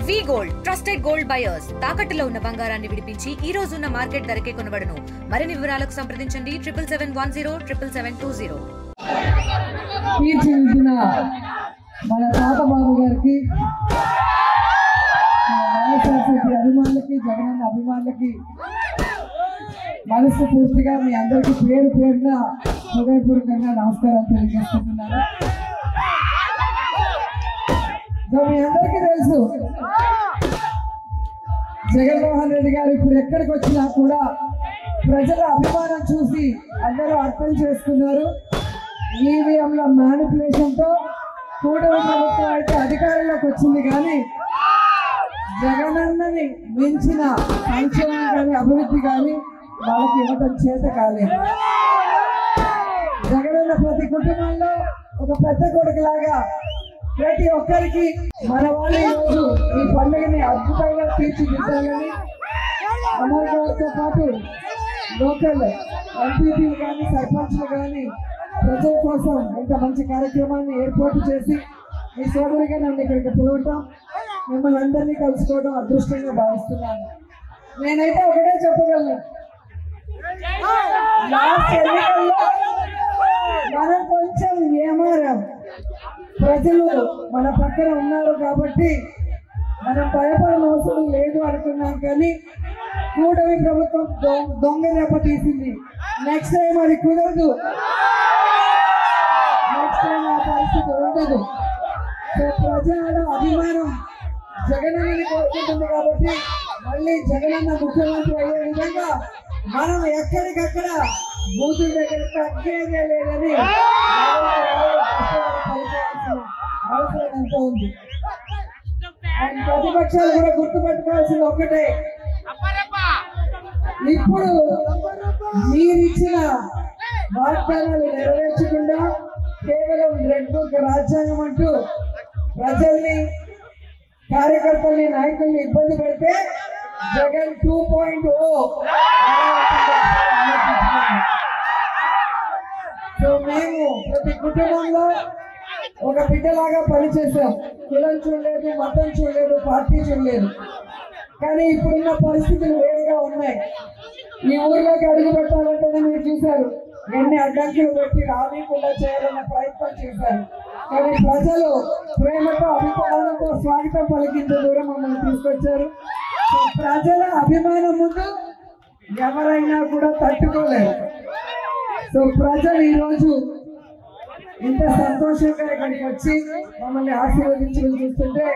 వి gold trusted gold buyers తాకట్టులో ఉన్న బంగారాన్ని విడిపించి ఈ రోజు ఉన్న మార్కెట్ ధరకే కొనబడును. మరిన్ని వివరాలకు సంప్రదించండి 7710 తీర్చిదిద్దిన మన తాత బాబు గారికి, వైఎస్ఆర్సీపీ అభిమానులకి, జగనన్న అభిమానులకి మనసు పూర్తిగా మీ అందరికీ పేరు పేరున హృదయపూర్వకంగా నమస్కారాలు తెలియజేసుకుంటున్నాను. మీ అందరికీ తెలుసు, జగన్మోహన్ రెడ్డి గారు ఇప్పుడు ఎక్కడికి వచ్చినా కూడా ప్రజల అభిమానం చూసి అందరూ అర్థం చేసుకున్నారు. ఈవీఎంల మ్యానిపులేషన్తో కూటమి ప్రభుత్వం అయితే అధికారంలోకి వచ్చింది, కానీ జగనన్నని మించిన సంక్షేమం కానీ అభివృద్ధి కానీ వాళ్ళకి ఇవ్వడం చేత కాలేదు. జగనన్న ప్రతి కుటుంబంలో ఒక పెద్ద కొడుకులాగా ప్రతి ఒక్కరికి మన వాళ్ళు ఈరోజు ఈ పండుగని అద్భుతంగా తీర్చిదిద్దాలని అమర్ గారితో పాటు లోకల్ ఎంపీపీలు కానీ సర్పంచ్లు కానీ ప్రజల కోసం ఇంత మంచి కార్యక్రమాన్ని ఏర్పాటు చేసి మీ సోదరిగా నన్ను ఇక్కడికి పిలవటం, మిమ్మల్ని అందరినీ కలుసుకోవడం అదృష్టంగా భావిస్తున్నాను. నేనైతే ఒకటే చెప్పగలను, లాస్ట్ ఎన్నికల్లో మనం కొంచెం ఏమారాం. ప్రజలు మన పక్కన ఉన్నారు కాబట్టి మనం భయపడిన అవసరం లేదు అనుకున్నాం, కానీ కూటమి ప్రభుత్వం దొంగ దెబ్బ తీసింది. నెక్స్ట్ టైం అది కుదరదు, నెక్స్ట్ టైం ఆ పరిస్థితి ఉండదు. సో ప్రజల అభిమానం జగనన్నని కోరుకుంటుంది కాబట్టి మళ్ళీ జగనన్న ముఖ్యమంత్రి అయ్యే విధంగా మనం ఎక్కడికక్కడ బూతుల దగ్గర తగ్గేదే లేదని అవసరం ఎంతో ఉంది. అండ్ ప్రతిపక్షాలు కూడా గుర్తుపెట్టుకోవాల్సింది ఒక్కటే, ఇప్పుడు మీరిచ్చిన వాగ్దానాలు నెరవేర్చకుండా కేవలం రెడ్ బుక్ రాజ్యాంగం అంటూ ప్రజల్ని, కార్యకర్తల్ని, నాయకుల్ని ఇబ్బంది పెడితే జగన్ 2.0 సో మేము ప్రతి కుటుంబంలో ఒక బిడ్డలాగా పనిచేసాం. కులం చూడలేదు, మతం చూడలేదు, పార్టీ చూడలేదు. కానీ ఇప్పుడున్న పరిస్థితులు వేరుగా ఉన్నాయి. ఈ ఊర్లోకి అడుగు పెట్టాలంటేనే మీరు చూశారు, ఎన్ని అడ్డంకులు పెట్టి రానికుండా చేయాలన్న ప్రయత్నం చేశారు. కానీ ప్రజలు ప్రేమతో, అభిమానంతో స్వాగతం పలికింత దూరం మమ్మల్ని తీసుకొచ్చారు. ప్రజల అభిమానం ముందు ఎవరైనా కూడా తట్టుకోలేరు. సో ప్రజలు ఈరోజు ఇంత సంతోషంగా ఇక్కడికి వచ్చి మమ్మల్ని ఆశీర్వదించడం చూస్తుంటే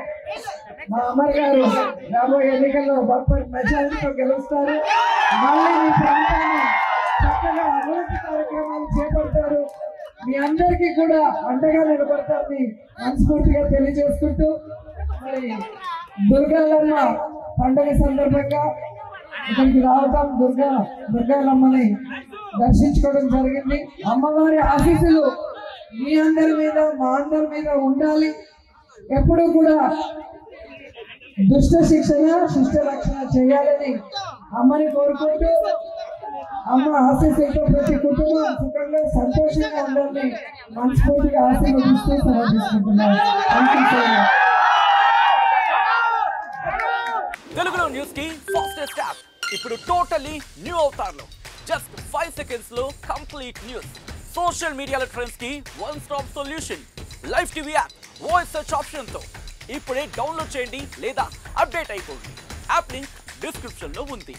మా అమర్ గారు రాబోయే ఎన్నికల్లో బంపర్ మెజారిటీతో గెలుస్తారు. మళ్ళీ మీ ప్రాంతాన్ని చక్కగా అభివృద్ధి కార్యక్రమాలు చేపడతారు. మీ అందరికీ కూడా అండగా నిలబడతారని మనస్ఫూర్తిగా తెలియజేసుకుంటూ, మరి దుర్గాలమ్మ పండుగ సందర్భంగా ఇక్కడికి రావటం, దుర్గాలమ్మని దర్శించుకోవడం జరిగింది. అమ్మవారి ఆశీస్సులు మీ అందరి మీద, మా అందరి మీద ఉండాలి. ఎప్పుడూ కూడా దుష్ట శిక్షణ, శిష్ట రక్షణ చేయాలని అమ్మని కోరుకుంటూ, అమ్మ ఆశీస్సులతో ప్రతి కుటుంబం సుఖంగా, సంతోషంగా ఉండాలని మనస్ఫూర్తిగా ఆశీర్వదిస్తూ సెలవు తీసుకుంటున్నాను. తెలుగులో న్యూస్ కి ఫాస్టెస్ట్ యాప్ ఇప్పుడు టోటల్లీ న్యూ అవతార్లో జస్ట్ 5 సెకండ్స్ లో కంప్లీట్ న్యూస్. సోషల్ మీడియాలో ట్రెండ్స్ కి one stop solution. Live TV app voice search option తో ఇప్పుడే డౌన్లోడ్ చేయండి లేదా అప్డేట్ అయిపోండి. యాప్ లింక్ డిస్క్రిప్షన్ లో ఉంది.